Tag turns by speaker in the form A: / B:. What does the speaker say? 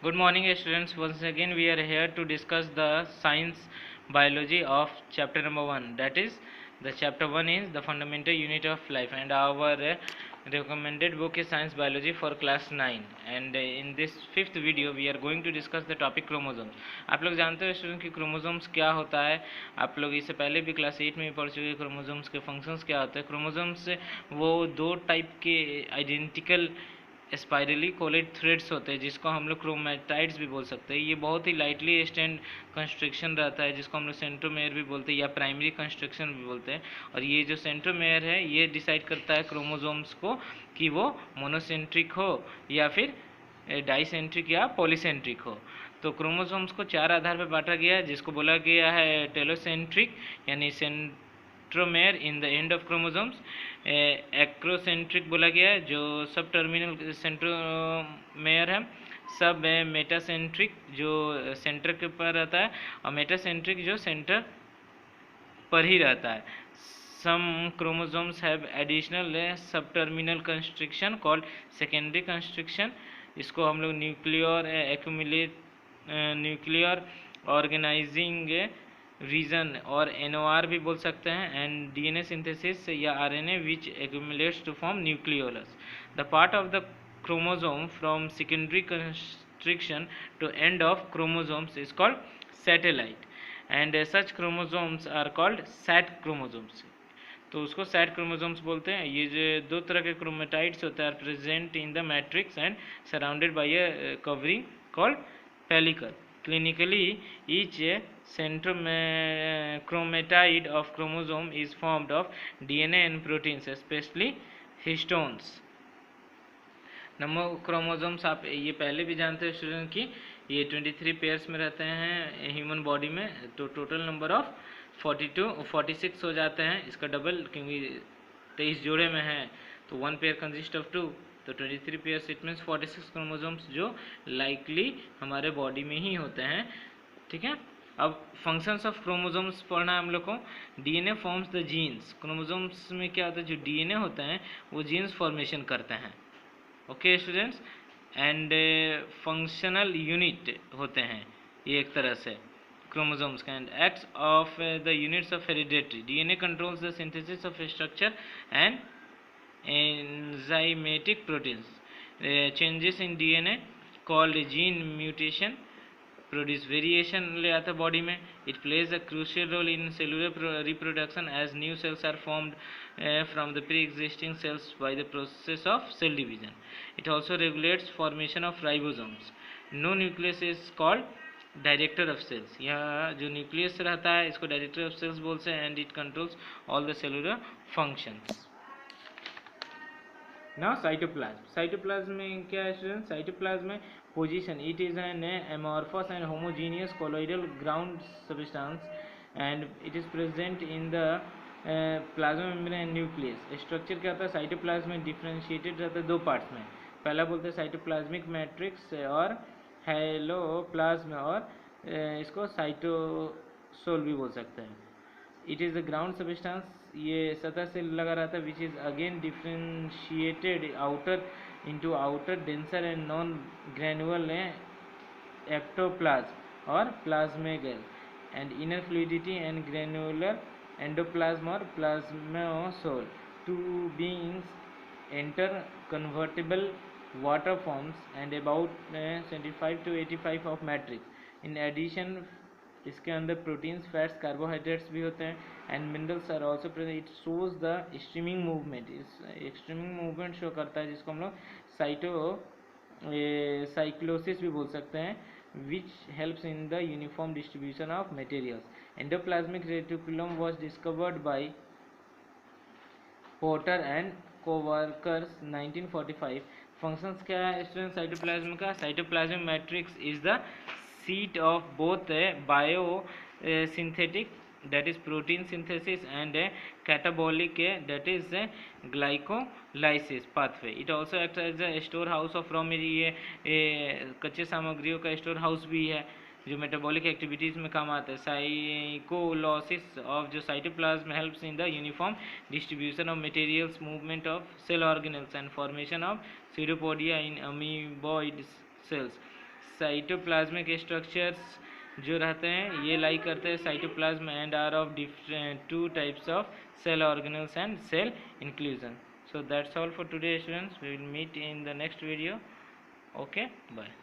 A: Good morning, students. Once again, we are here to discuss the science biology of chapter number 1. That is, the chapter 1 is the fundamental unit of life, and our recommended book is Science Biology for class 9. And in this fifth video, we are going to discuss the topic chromosomes. आप लोग जानते हो student कि chromosomes क्या होता है? आप लोग इससे पहले भी क्लास 8 में भी पढ़ चुके हैं क्रोमोसोम्स के फंक्शंस क्या होते हैं. क्रोमोसोम्स वो दो टाइप के आइडेंटिकल स्पाइरली कोलेड थ्रेड्स होते हैं जिसको हम लोग क्रोमेटाइड्स भी बोल सकते हैं. ये बहुत ही लाइटली स्टैंड कंस्ट्रक्शन रहता है जिसको हम लोग सेंट्रोमेयर भी बोलते हैं या प्राइमरी कंस्ट्रक्शन भी बोलते हैं. और ये जो सेंट्रोमेयर है ये डिसाइड करता है क्रोमोसोम्स को कि वो मोनोसेंट्रिक हो या फिर डाइसेंट्रिक या पॉलीसेंट्रिक हो. तो क्रोमोसोम्स को चार आधार पर बांटा गया है जिसको बोला गया है टेलोसेंट्रिक यानी centromere in the end of chromosomes. Acrocentric बोला गया है जो सब टर्मिनल सेंट्रोमेयर है. सब मेटासेंट्रिक जो सेंटर के ऊपर रहता है और मेटासेंट्रिक जो सेंटर पर ही रहता है. Some chromosomes have additional sub terminal construction called secondary construction. इसको हम लोग न्यूक्लियर ऑर्गेनाइजिंग रीजन और NOR भी बोल सकते हैं. एंड DNA सिंथेसिस या RNA which accumulates to form nucleolus. The part of the chromosome from secondary construction to end of chromosomes is called satellite and such chromosomes are called sat chromosomes. तो उसको set chromosomes बोलते हैं. ये जो दो तरह के क्रोमेटाइड्स होते हैं present in the matrix and surrounded by a covering called pellicle. Clinically, each chromatide of chromosome is formed of DNA and proteins, especially histones. Number chromosomes आप ये पहले भी जानते हैं स्टूडेंट कि ये 23 पेयर्स में रहते हैं ह्यूमन बॉडी में. तो टोटल नंबर ऑफ 46 हो जाते हैं. इसका डबल क्योंकि 23 जोड़े में है तो 1 पेयर कंसिस्ट ऑफ 2. तो 23 पेयर्स इट मीन्स 46 क्रोमोसोम्स जो लाइकली हमारे बॉडी में ही होते हैं. ठीक है. अब फंक्शंस ऑफ क्रोमोसोम्स पढ़ना है हम लोग को. DNA forms the genes. Chromosomes में क्या होता है जो DNA होते हैं वो जीन्स फॉर्मेशन करते हैं. Okay students. And functional unit होते हैं ये एक तरह से क्रोमोसोम्स का. And acts of the units of hereditary. DNA controls the synthesis of structure and enzymatic proteins. Changes in DNA called gene mutation produce variation ले आता है बॉडी में. It plays a crucial role in cellular reproduction as new cells are formed from the pre-existing cells by the process of cell division. It also regulates formation of ribosomes. No nucleus is called director of cells. यह जो nucleus रहता है इसको director of sales बोलते हैं. And it controls all the cellular functions. Now cytoplasm. Cytoplasm में क्या है स्टूडेंट? साइटोप्लाज्म में position. It is an amorphous and homogeneous colloidal ground substance and it is present in the plasma membrane and nucleus. Structure क्या होता है cytoplasm में? Differentiated रहता है दो पार्ट्स में. पहला बोलते हैं साइटोप्लाज्मिक मैट्रिक्स और हेलोप्लाज्म और इसको साइटोसोल भी बोल सकते हैं. It is the ground substance. ये सतह से लगा रहता है which is again differentiated outer into outer denser and non granular ectoplasm और plasmagel and inner fluidity and granular endoplasm और plasmasol. Two beings enter convertible water forms and about 75 to 85 of matrix. In addition इसके अंदर proteins fats carbohydrates भी होते हैं and minerals are also present. It shows the streaming movement. इस streaming movement show करता है जिसको हम लोग साइक्लोसिस भी बोल सकते हैं which helps in the uniform distribution of materials. Endoplasmic reticulum was discovered by porter and coworkers 1945. Functions क्या है स्टूडेंट साइटोप्लाज्म का? Cytoplasmic matrix is the seat of both biosynthetic that is protein synthesis and catabolic that is glycolysis pathway. It also acts as a storehouse of raw material. कच्चे सामग्रियों का store house भी है जो metabolic activities में काम आता है. साइकोलॉसिस ऑफ जो cytoplasm helps in the uniform distribution of materials, movement of cell organelles and formation of pseudopodia in amoeboid cells. Cytoplasmic structures जो रहते हैं ये लाई करते हैं cytoplasm and are of different 2 types of cell organelles and cell inclusion. So that's all for today, students. We will meet in the next video. Okay, bye.